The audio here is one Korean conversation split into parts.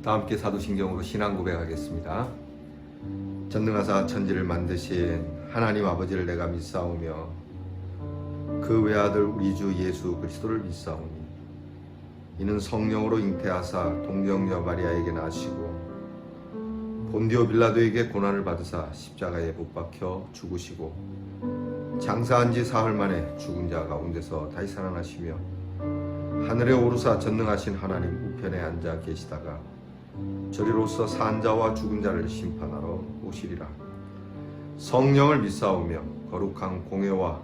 다 함께 사도신경으로 신앙 고백하겠습니다. 전능하사 천지를 만드신 하나님 아버지를 내가 믿사오며 그 외아들 우리 주 예수 그리스도를 믿사오니 이는 성령으로 잉태하사 동정녀 마리아에게 나시고 본디오 빌라도에게 고난을 받으사 십자가에 못 박혀 죽으시고 장사한 지 사흘 만에 죽은 자 가운데서 다시 살아나시며 하늘에 오르사 전능하신 하나님 우편에 앉아 계시다가 저리로서 산 자와 죽은 자를 심판하러 오시리라. 성령을 믿사오며 거룩한 공회와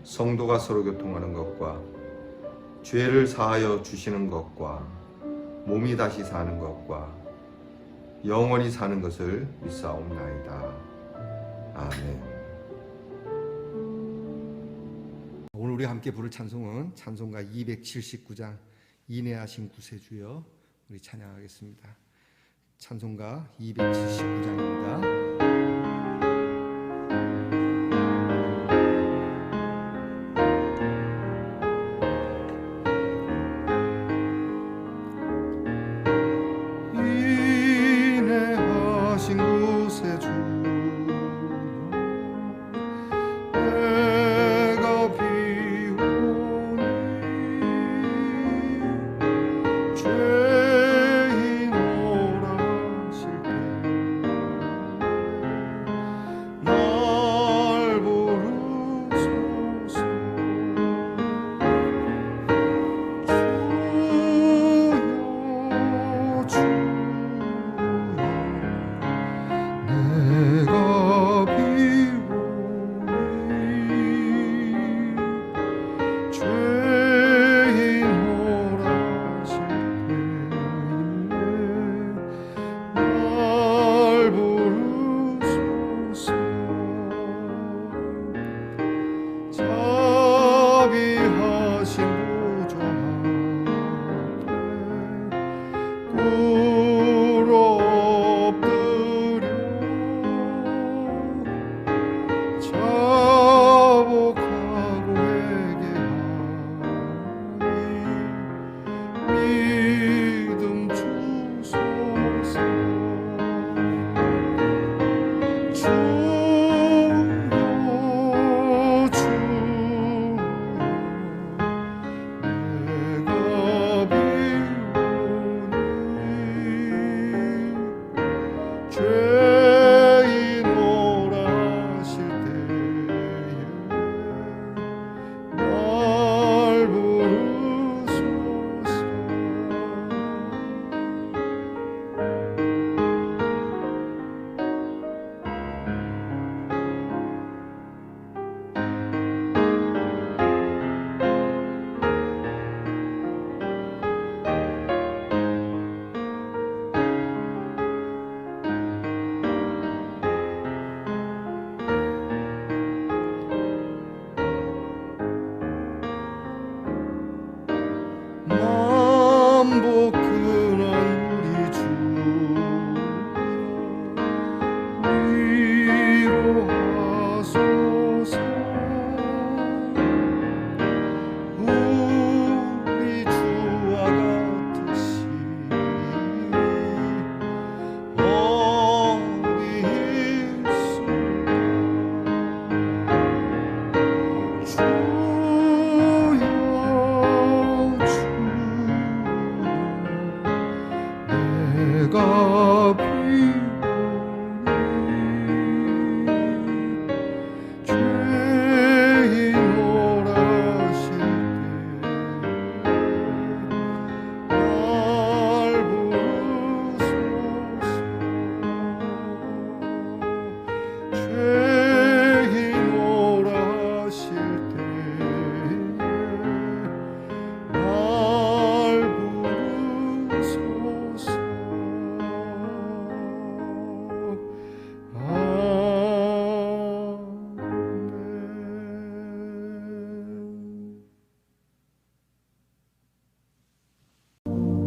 성도가 서로 교통하는 것과 죄를 사하여 주시는 것과 몸이 다시 사는 것과 영원히 사는 것을 믿사옵나이다. 아멘. 오늘 우리 함께 부를 찬송은 찬송가 279장 인내하신 구세주여 우리 찬양하겠습니다. 찬송가 279장입니다.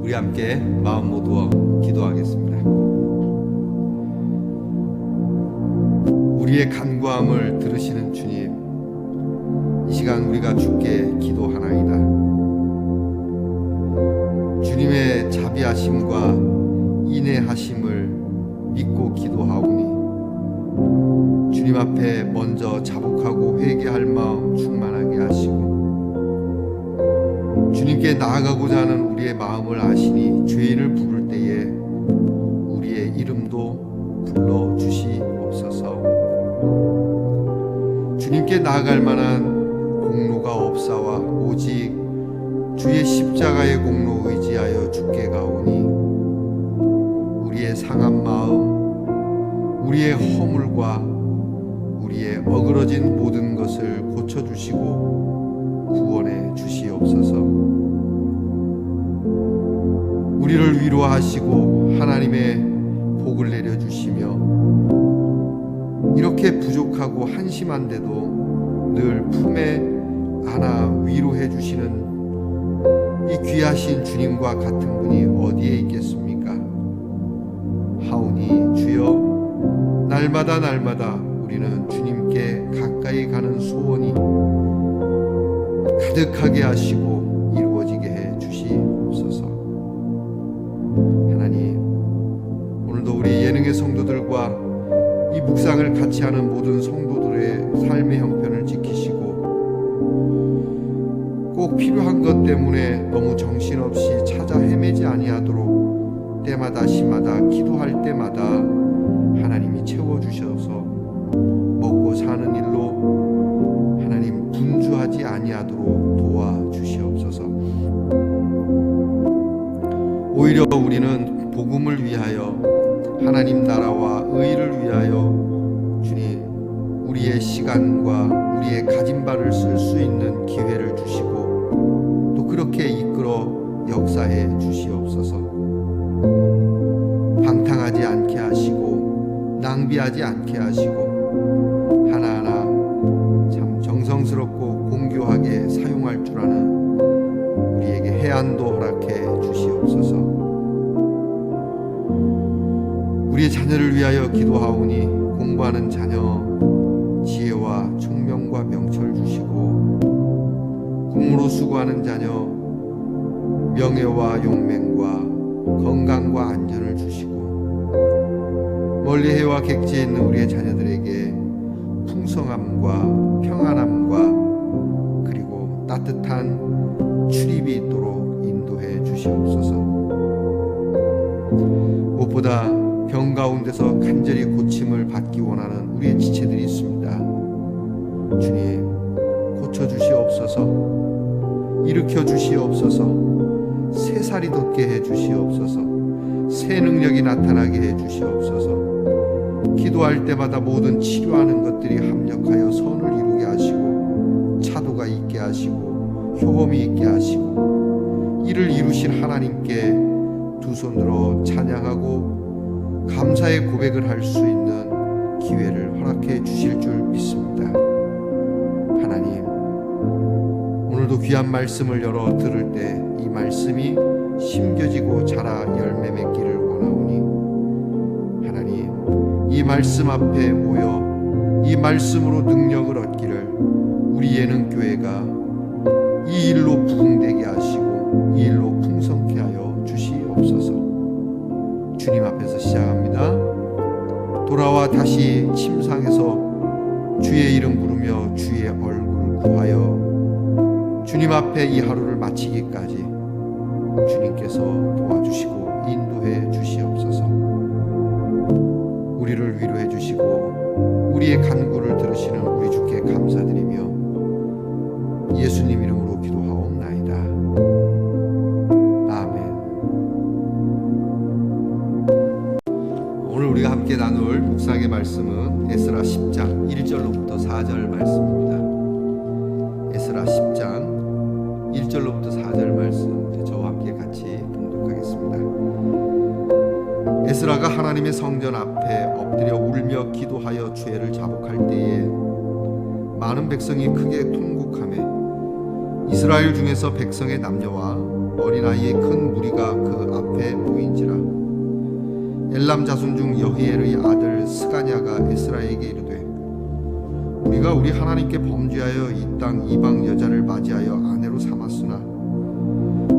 우리 함께 마음 모두어 기도하겠습니다. 우리의 간구함을 들으시는 주님, 이 시간 우리가 주께 기도하나이다. 주님의 자비하심과 인내하심을 믿고 기도하오니 주님 앞에 먼저 자복하고 회개할 마음 충만하게 하시고 주님께 나아가고자 하는 우리의 마음을 아시니 죄인을 부를 때에 우리의 이름도 불러주시옵소서. 주님께 나아갈 만한 공로가 없사와 오직 주의 십자가의 공로 의지하여 주께 가오니 우리의 상한 마음, 우리의 허물과 우리의 어그러진 모든 것을 고쳐주시고 구원해 주시옵소서. 우리를 위로하시고 하나님의 복을 내려주시며 이렇게 부족하고 한심한데도 늘 품에 안아 위로해 주시는 이 귀하신 주님과 같은 분이 어디에 있겠습니까? 하오니 주여, 날마다 우리는 주님께 가까이 가는 소원이 가득하게 하시고 이루어지게 해 주시옵소서. 하나님, 오늘도 우리 예능의 성도들과 이 묵상을 같이 하는 모든 성도들의 삶의 형편을 지키시고 꼭 필요한 것 때문에 너무 정신없이 찾아 헤매지 아니하도록 때마다 시마다 기도할 때마다 하나님이 채워주셔서 먹고 사는 일로 하나님 분주하지 아니하도록 도와주시옵소서. 오히려 우리는 복음을 위하여 하나님 나라와 의를 위하여 주님 우리의 시간과 우리의 가진 바를 쓸 수 있는 기회를 주시고 또 그렇게 이끌어 역사해 주시옵소서. 방탕하지 않게 하시고 낭비하지 않게 하시고 하나하나 참 정성스럽고 공교하게 사용할 줄 아는 우리에게 해안도 허락해 주시옵소서. 우리의 자녀를 위하여 기도하오니 공부하는 자녀 지혜와 총명과 명철 주시고 공무로 수고하는 자녀 명예와 용맹과 건강과 안전을 주시고 멀리 해와 객지에 있는 우리의 자녀들에게 풍성함과 평안함과 그리고 따뜻한 출입이 있도록 인도해 주시옵소서. 무엇보다 병 가운데서 간절히 고침을 받기 원하는 우리의 지체들이 있습니다. 주님, 고쳐주시옵소서. 일으켜 주시옵소서. 새 살이 돋게 해 주시옵소서. 새 능력이 나타나게 해 주시옵소서. 기도할 때마다 모든 치료하는 것들이 합력하여 선을 이루게 하시고 차도가 있게 하시고 효험이 있게 하시고 이를 이루신 하나님께 두 손으로 찬양하고 감사의 고백을 할 수 있는 기회를 허락해 주실 줄 믿습니다. 하나님, 오늘도 귀한 말씀을 열어 들을 때 이 말씀이 심겨지고 자라 열매 맺기를 원하오니 하나님, 이 말씀 앞에 모여 이 말씀으로 능력을 얻기를 우리 예능교회가 이 일로 부흥되게 하시고 이 일로 풍성케 하여 주시옵소서. 주님 앞에서 시작합니다. 돌아와 다시 침상에서 주의 이름 부르며 주의 얼굴을 구하여 주님 앞에 이 하루를 마치기까지 주님께서 도와주시고 인도해 주시옵소서. 우리를 위로해 주시고 우리의 간구를 들으시는 우리 주께 감사드리며 예수님 이름으로 기도하옵나이다. 아멘. 오늘 우리가 함께 나눌 묵상의 말씀은 에스라 10장 1절로부터 4절 말씀입니다. 에스라 10장 1절로부터 4절 말씀 저와 함께 같이 봉독하겠습니다. 에스라가 하나님의 성전 앞에 엎드려 울며 기도하여 죄를 자복할 때에 많은 백성이 크게 통곡하며 이스라엘 중에서 백성의 남녀와 어린아이의 큰 무리가 그 앞에 모인지라. 엘람 자손 중 여히엘의 아들 스가냐가 에스라에게 이르되 우리가 우리 하나님께 범죄하여 이 땅 이방 여자를 맞이하여 아내로 삼았으나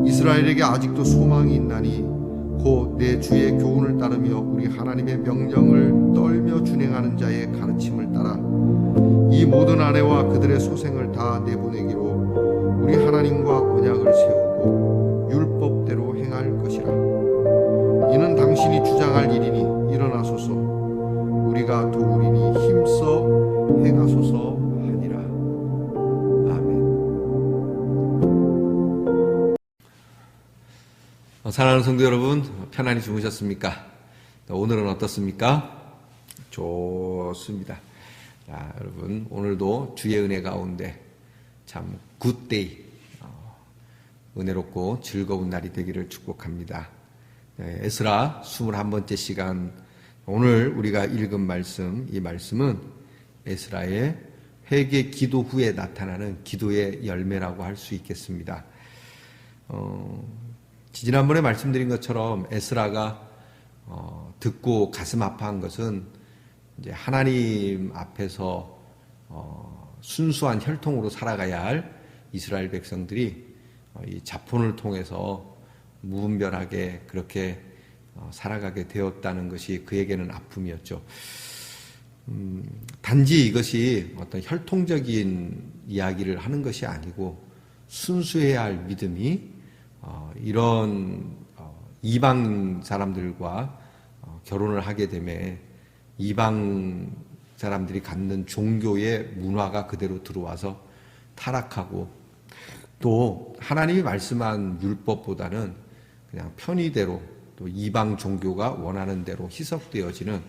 이스라엘에게 아직도 소망이 있나니 곧 내 주의 교훈을 따르며 우리 하나님의 명령을 떨며 준행하는 자의 가르침을 따라 이 모든 아내와 그들의 소생을 다 내보내기로 우리 하나님과 언약을 세우고 율법대로 행할 것이라. 이는 당신이 주장할 일이니 일어나소서, 우리가 도우리니 힘써 행하소서 하니라. 아멘. 사랑하는 성도 여러분, 편안히 주무셨습니까? 오늘은 어떻습니까? 좋습니다. 자, 여러분, 오늘도 주의 은혜 가운데 참 굿데이, 은혜롭고 즐거운 날이 되기를 축복합니다. 에스라 21번째 시간, 오늘 우리가 읽은 말씀, 이 말씀은 에스라의 회개 기도 후에 나타나는 기도의 열매라고 할 수 있겠습니다. 지난번에 말씀드린 것처럼 에스라가 듣고 가슴 아파한 것은 이제 하나님 앞에서 순수한 혈통으로 살아가야 할 이스라엘 백성들이 이 자폰을 통해서 무분별하게 그렇게 살아가게 되었다는 것이 그에게는 아픔이었죠. 단지 이것이 어떤 혈통적인 이야기를 하는 것이 아니고 순수해야 할 믿음이 이런 이방 사람들과 결혼을 하게 되면 이방 사람들이 갖는 종교의 문화가 그대로 들어와서 타락하고, 또 하나님이 말씀한 율법보다는 그냥 편의대로 또 이방 종교가 원하는 대로 희석되어지는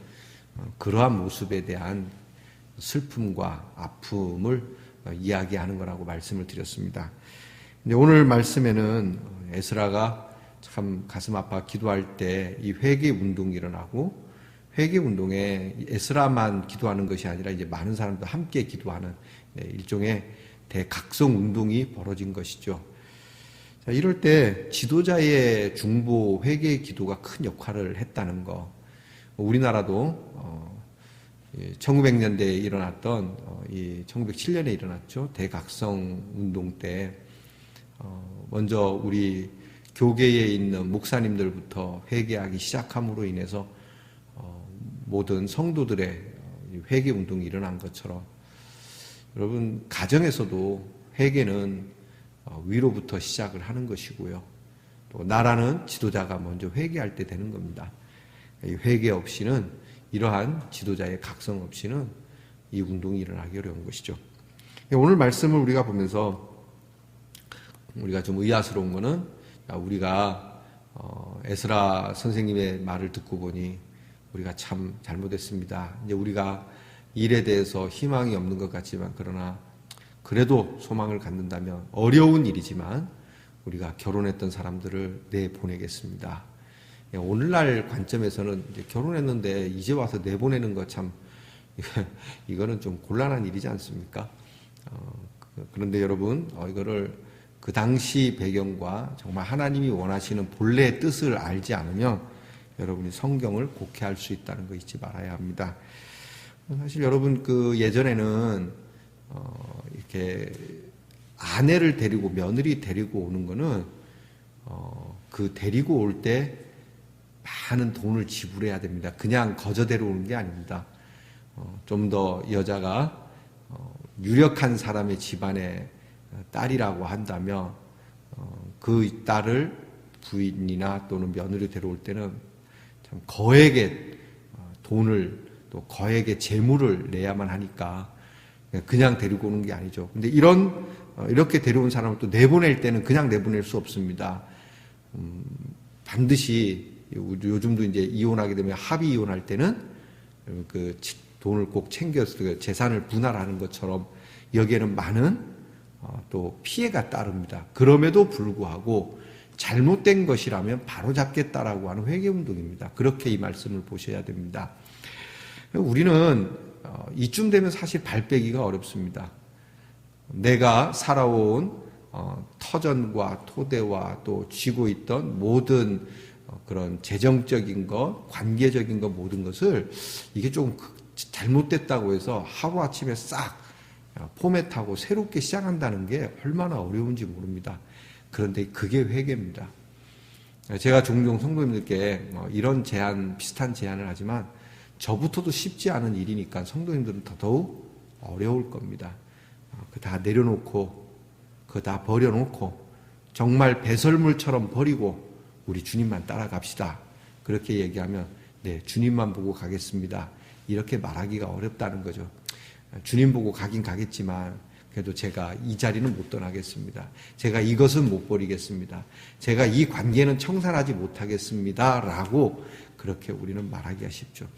그러한 모습에 대한 슬픔과 아픔을 이야기하는 거라고 말씀을 드렸습니다. 근데 오늘 말씀에는 에스라가 참 가슴 아파 기도할 때 이 회개 운동이 일어나고, 회개 운동에 에스라만 기도하는 것이 아니라 이제 많은 사람도 함께 기도하는 일종의 대각성 운동이 벌어진 것이죠. 자, 이럴 때 지도자의 중보 회개 기도가 큰 역할을 했다는 거. 우리나라도 1900년대에 일어났던 1907년에 일어났죠. 대각성 운동 때 먼저 우리 교계에 있는 목사님들부터 회개하기 시작함으로 인해서 모든 성도들의 회개 운동이 일어난 것처럼, 여러분 가정에서도 회개는 위로부터 시작을 하는 것이고요. 또 나라는 지도자가 먼저 회개할 때 되는 겁니다. 이 회개 없이는, 이러한 지도자의 각성 없이는 이 운동이 일어나기 어려운 것이죠. 오늘 말씀을 우리가 보면서 우리가 좀 의아스러운 거는, 우리가 에스라 선생님의 말을 듣고 보니 우리가 참 잘못했습니다. 이제 우리가 일에 대해서 희망이 없는 것 같지만, 그러나 그래도 소망을 갖는다면 어려운 일이지만 우리가 결혼했던 사람들을 내보내겠습니다. 오늘날 관점에서는 이제 결혼했는데 이제 와서 내보내는 거 참 이거는 좀 곤란한 일이지 않습니까? 그런데 여러분, 이거를 그 당시 배경과 정말 하나님이 원하시는 본래의 뜻을 알지 않으면 여러분이 성경을 곡해할 수 있다는 거 잊지 말아야 합니다. 사실 여러분, 그 예전에는 이렇게 아내를 데리고 며느리 데리고 오는 거는 그 데리고 올 때 많은 돈을 지불해야 됩니다. 그냥 거저대로 오는 게 아닙니다. 좀 더 여자가 유력한 사람의 집안의 딸이라고 한다면 그 딸을 부인이나 또는 며느리 데려올 때는 참 거액의 돈을, 또 거액의 재물을 내야만 하니까 그냥 데리고 오는 게 아니죠. 근데 이렇게 데려온 사람을 또 내보낼 때는 그냥 내보낼 수 없습니다. 반드시, 요즘도 이제 이혼하게 되면 합의 이혼할 때는 그 돈을 꼭 챙겨서 재산을 분할하는 것처럼 여기에는 많은 또 피해가 따릅니다. 그럼에도 불구하고 잘못된 것이라면 바로잡겠다라고 하는 회개운동입니다. 그렇게 이 말씀을 보셔야 됩니다. 우리는 이쯤 되면 사실 발 빼기가 어렵습니다. 내가 살아온 터전과 토대와 또 쥐고 있던 모든 그런 재정적인 것, 관계적인 것, 모든 것을 이게 조금 잘못됐다고 해서 하루아침에 싹 포맷하고 새롭게 시작한다는 게 얼마나 어려운지 모릅니다. 그런데 그게 회개입니다. 제가 종종 성도님들께 이런 비슷한 제안을 하지만 저부터도 쉽지 않은 일이니까 성도님들은 더더욱 어려울 겁니다. 그거 다 내려놓고, 그거 다 버려놓고, 정말 배설물처럼 버리고 우리 주님만 따라갑시다. 그렇게 얘기하면 네, 주님만 보고 가겠습니다. 이렇게 말하기가 어렵다는 거죠. 주님 보고 가긴 가겠지만 그래도 제가 이 자리는 못 떠나겠습니다. 제가 이것은 못 버리겠습니다. 제가 이 관계는 청산하지 못하겠습니다. 라고 그렇게 우리는 말하기가 쉽죠.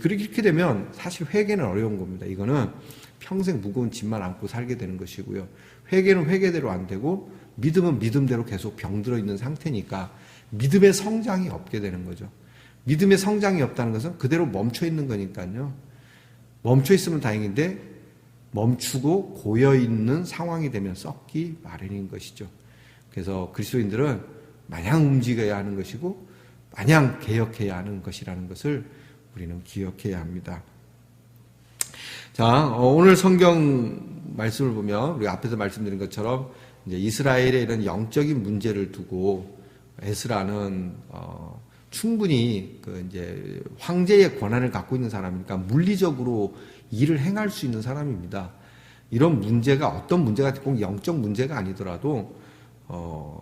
그렇게 되면 사실 회개는 어려운 겁니다. 이거는 평생 무거운 짐만 안고 살게 되는 것이고요. 회개는 회개대로 안 되고 믿음은 믿음대로 계속 병들어 있는 상태니까 믿음의 성장이 없게 되는 거죠. 믿음의 성장이 없다는 것은 그대로 멈춰 있는 거니까요. 멈춰 있으면 다행인데 멈추고 고여 있는 상황이 되면 썩기 마련인 것이죠. 그래서 그리스도인들은 마냥 움직여야 하는 것이고 마냥 개혁해야 하는 것이라는 것을 우리는 기억해야 합니다. 자, 오늘 성경 말씀을 보면 우리 앞에서 말씀드린 것처럼 이제 이스라엘의 이런 영적인 문제를 두고 에스라는 충분히 이제 황제의 권한을 갖고 있는 사람이니까 물리적으로 일을 행할 수 있는 사람입니다. 이런 문제가 어떤 문제가 꼭 영적 문제가 아니더라도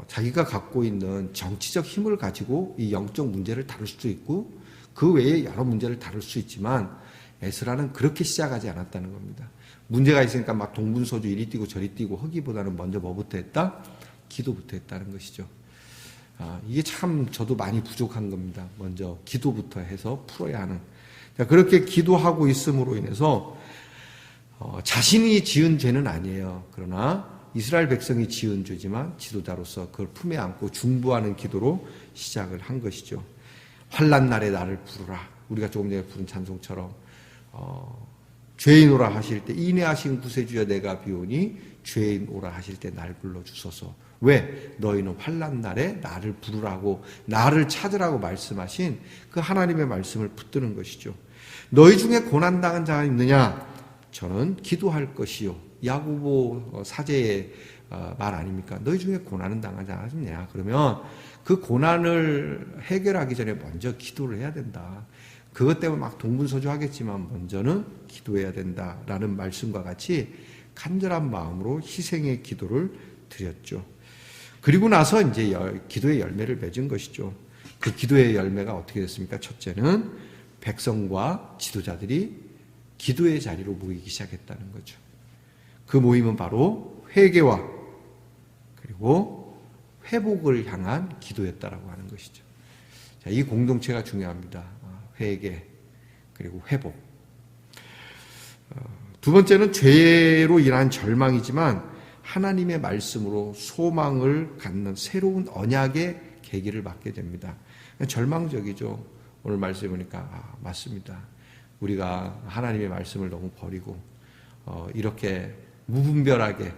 자기가 갖고 있는 정치적 힘을 가지고 이 영적 문제를 다룰 수도 있고 그 외에 여러 문제를 다룰 수 있지만 에스라는 그렇게 시작하지 않았다는 겁니다. 문제가 있으니까 막 동분서주 이리 뛰고 저리 뛰고 하기보다는 먼저 뭐부터 했다? 기도부터 했다는 것이죠. 이게 참 저도 많이 부족한 겁니다. 먼저 기도부터 해서 풀어야 하는. 그렇게 기도하고 있음으로 인해서 자신이 지은 죄는 아니에요. 그러나 이스라엘 백성이 지은 죄지만 지도자로서 그걸 품에 안고 중보하는 기도로 시작을 한 것이죠. 환난 날에 나를 부르라. 우리가 조금 전에 부른 찬송처럼 죄인 오라 하실 때 인애하신 구세주여 내가 비오니 죄인 오라 하실 때 날 불러주소서. 왜? 너희는 환난 날에 나를 부르라고 나를 찾으라고 말씀하신 그 하나님의 말씀을 붙드는 것이죠. 너희 중에 고난당한 자가 있느냐? 저는 기도할 것이요. 야고보 사제의 말 아닙니까? 너희 중에 고난은 당한 자가 있느냐? 그러면 그 고난을 해결하기 전에 먼저 기도를 해야 된다. 그것 때문에 막 동분서주 하겠지만 먼저는 기도해야 된다라는 말씀과 같이 간절한 마음으로 희생의 기도를 드렸죠. 그리고 나서 이제 기도의 열매를 맺은 것이죠. 그 기도의 열매가 어떻게 됐습니까? 첫째는 백성과 지도자들이 기도의 자리로 모이기 시작했다는 거죠. 그 모임은 바로 회개와 그리고 회복을 향한 기도였다라고 하는 것이죠. 자, 이 공동체가 중요합니다. 회개 그리고 회복. 두 번째는 죄로 인한 절망이지만 하나님의 말씀으로 소망을 갖는 새로운 언약의 계기를 맞게 됩니다. 절망적이죠. 오늘 말씀해 보니까 맞습니다. 우리가 하나님의 말씀을 너무 버리고 이렇게 무분별하게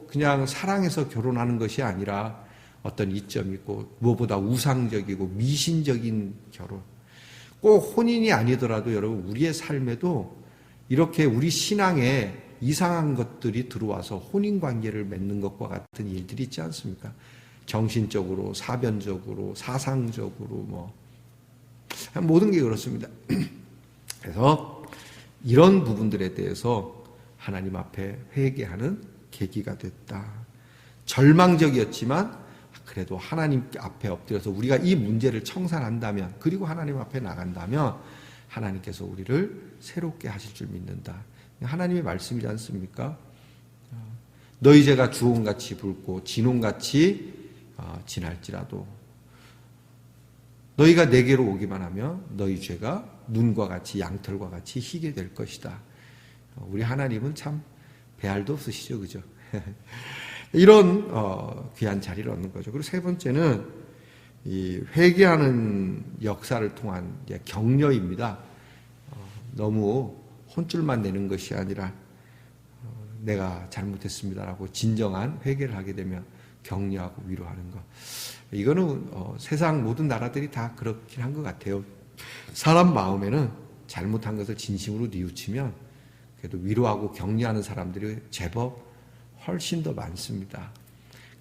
그냥 사랑해서 결혼하는 것이 아니라 어떤 이점이 있고 무엇보다 우상적이고 미신적인 결혼. 꼭 혼인이 아니더라도 여러분 우리의 삶에도 이렇게 우리 신앙에 이상한 것들이 들어와서 혼인관계를 맺는 것과 같은 일들이 있지 않습니까? 정신적으로, 사변적으로, 사상적으로 모든 게 그렇습니다. 그래서 이런 부분들에 대해서 하나님 앞에 회개하는 계기가 됐다. 절망적이었지만 그래도 하나님 앞에 엎드려서 우리가 이 문제를 청산한다면 그리고 하나님 앞에 나간다면 하나님께서 우리를 새롭게 하실 줄 믿는다. 하나님의 말씀이지 않습니까? 너희 죄가 주홍같이 붉고 진홍같이 진할지라도 너희가 내게로 오기만 하면 너희 죄가 눈과 같이 양털과 같이 희게 될 것이다. 우리 하나님은 참 배알도 없으시죠, 그죠? 이런 귀한 자리를 얻는 거죠. 그리고 세 번째는 이 회개하는 역사를 통한 격려입니다. 너무 혼쭐만 내는 것이 아니라 내가 잘못했습니다라고 진정한 회개를 하게 되면 격려하고 위로하는 것. 이거는 세상 모든 나라들이 다 그렇긴 한 것 같아요. 사람 마음에는 잘못한 것을 진심으로 뉘우치면 그래도 위로하고 격려하는 사람들이 제법 훨씬 더 많습니다.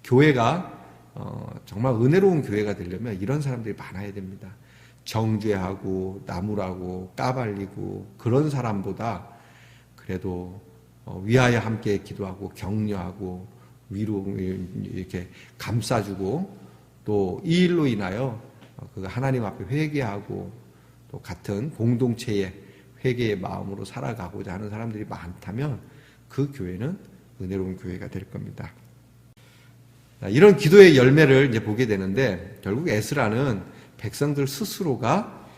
교회가 정말 은혜로운 교회가 되려면 이런 사람들이 많아야 됩니다. 정죄하고 나무라고 까발리고 그런 사람보다 그래도 위하여 함께 기도하고 격려하고 위로 이렇게 감싸주고 또 이 일로 인하여 그 하나님 앞에 회개하고 또 같은 공동체의 회개의 마음으로 살아가고자 하는 사람들이 많다면 그 교회는 은혜로운 교회가 될 겁니다. 이런 기도의 열매를 이제 보게 되는데 결국 에스라는 백성들 스스로가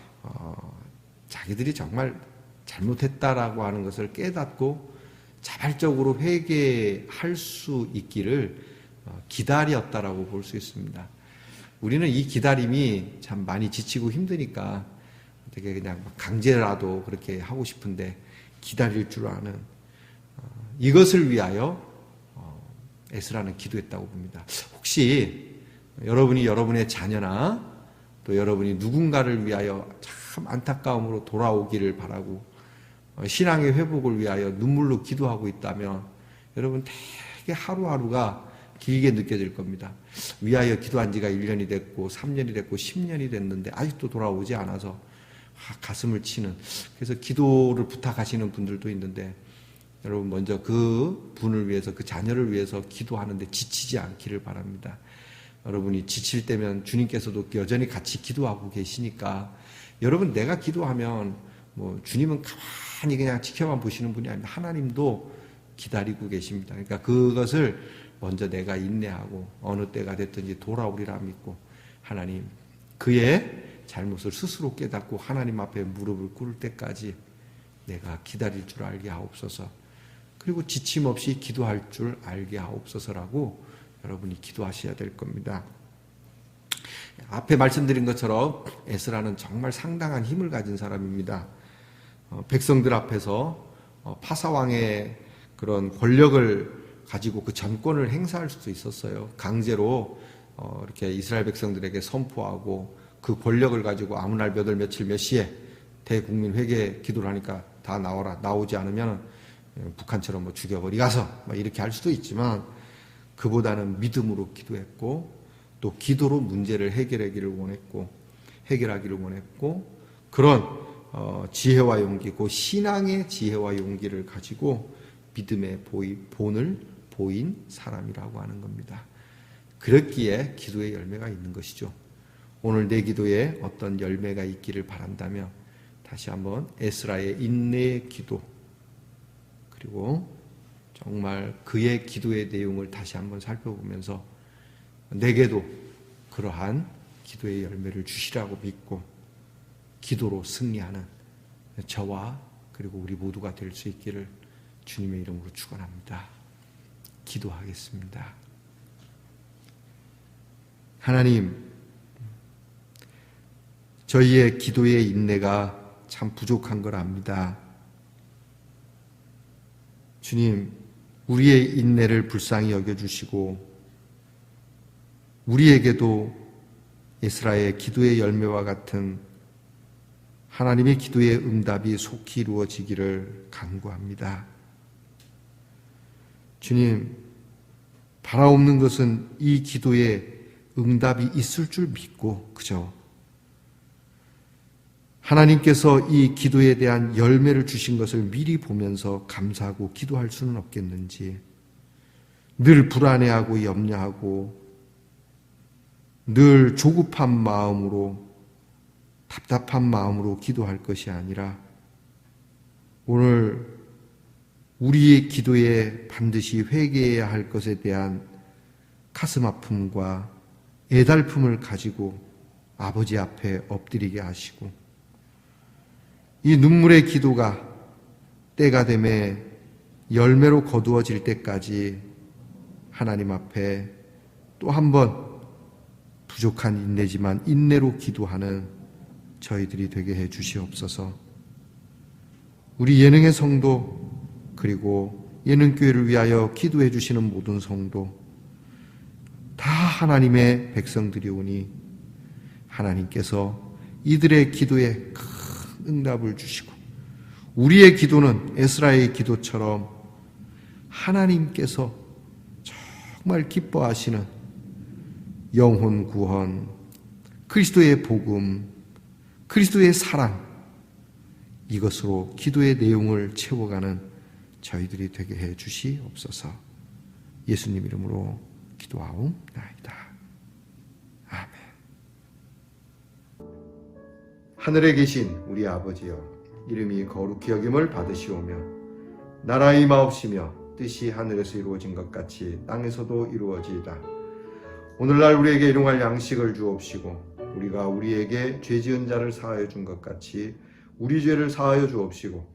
자기들이 정말 잘못했다라고 하는 것을 깨닫고 자발적으로 회개할 수 있기를 기다렸다라고 볼 수 있습니다. 우리는 이 기다림이 참 많이 지치고 힘드니까 어떻게 그냥 강제라도 그렇게 하고 싶은데 기다릴 줄 아는 이것을 위하여 에스라는 기도했다고 봅니다. 혹시 여러분이 여러분의 자녀나 또 여러분이 누군가를 위하여 참 안타까움으로 돌아오기를 바라고 신앙의 회복을 위하여 눈물로 기도하고 있다면 여러분 되게 하루하루가 길게 느껴질 겁니다. 위하여 기도한 지가 1년이 됐고 3년이 됐고 10년이 됐는데 아직도 돌아오지 않아서 가슴을 치는, 그래서 기도를 부탁하시는 분들도 있는데 여러분 먼저 그 분을 위해서 그 자녀를 위해서 기도하는데 지치지 않기를 바랍니다. 여러분이 지칠 때면 주님께서도 여전히 같이 기도하고 계시니까 여러분 내가 기도하면 뭐 주님은 가만히 그냥 지켜만 보시는 분이 아닙니다. 하나님도 기다리고 계십니다. 그러니까 그것을 먼저 내가 인내하고 어느 때가 됐든지 돌아오리라 믿고 하나님 그의 잘못을 스스로 깨닫고 하나님 앞에 무릎을 꿇을 때까지 내가 기다릴 줄 알게 하옵소서. 그리고 지침 없이 기도할 줄 알게 하옵소서라고 여러분이 기도하셔야 될 겁니다. 앞에 말씀드린 것처럼 에스라는 정말 상당한 힘을 가진 사람입니다. 백성들 앞에서 파사왕의 그런 권력을 가지고 그 전권을 행사할 수도 있었어요. 강제로 이렇게 이스라엘 백성들에게 선포하고 그 권력을 가지고 아무 날 몇 월 며칠 몇 시에 대국민 회개 기도를 하니까 다 나오라, 나오지 않으면 북한처럼 뭐 죽여버리 가서 이렇게 할 수도 있지만 그보다는 믿음으로 기도했고 또 기도로 문제를 해결하기를 원했고 그런 지혜와 용기, 그 신앙의 지혜와 용기를 가지고 믿음의 본을 보인 사람이라고 하는 겁니다. 그렇기에 기도의 열매가 있는 것이죠. 오늘 내 기도에 어떤 열매가 있기를 바란다며 다시 한번 에스라의 인내의 기도 그리고 정말 그의 기도의 내용을 다시 한번 살펴보면서 내게도 그러한 기도의 열매를 주시라고 믿고 기도로 승리하는 저와 그리고 우리 모두가 될 수 있기를 주님의 이름으로 축원합니다. 기도하겠습니다. 하나님, 저희의 기도의 인내가 참 부족한 걸 압니다. 주님, 우리의 인내를 불쌍히 여겨주시고 우리에게도 에스라의 기도의 열매와 같은 하나님의 기도의 응답이 속히 이루어지기를 간구합니다. 주님, 바라옵는 것은 이 기도에 응답이 있을 줄 믿고 그저 하나님께서 이 기도에 대한 열매를 주신 것을 미리 보면서 감사하고 기도할 수는 없겠는지, 늘 불안해하고 염려하고 늘 조급한 마음으로 답답한 마음으로 기도할 것이 아니라 오늘 우리의 기도에 반드시 회개해야 할 것에 대한 가슴 아픔과 애달픔을 가지고 아버지 앞에 엎드리게 하시고 이 눈물의 기도가 때가 되매 열매로 거두어질 때까지 하나님 앞에 또 한 번 부족한 인내지만 인내로 기도하는 저희들이 되게 해 주시옵소서. 우리 예능의 성도 그리고 예능교회를 위하여 기도해 주시는 모든 성도 다 하나님의 백성들이오니 하나님께서 이들의 기도에 큰 응답을 주시고 우리의 기도는 에스라의 기도처럼 하나님께서 정말 기뻐하시는 영혼 구원, 그리스도의 복음, 그리스도의 사랑, 이것으로 기도의 내용을 채워가는 저희들이 되게 해 주시옵소서. 예수님 이름으로 기도하옵나이다. 아멘. 하늘에 계신 우리 아버지여, 이름이 거룩히 여김을 받으시오며 나라의 임하옵시며 뜻이 하늘에서 이루어진 것 같이 땅에서도 이루어지이다. 오늘날 우리에게 일용할 양식을 주옵시고 우리가 우리에게 죄 지은 자를 사하여 준 것 같이 우리 죄를 사하여 주옵시고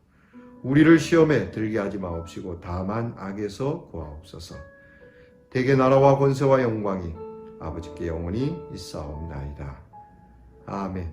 우리를 시험에 들게 하지 마옵시고 다만 악에서 구하옵소서. 대개 나라와 권세와 영광이 아버지께 영원히 있사옵나이다. 아멘.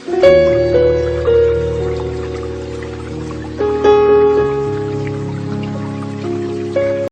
아멘.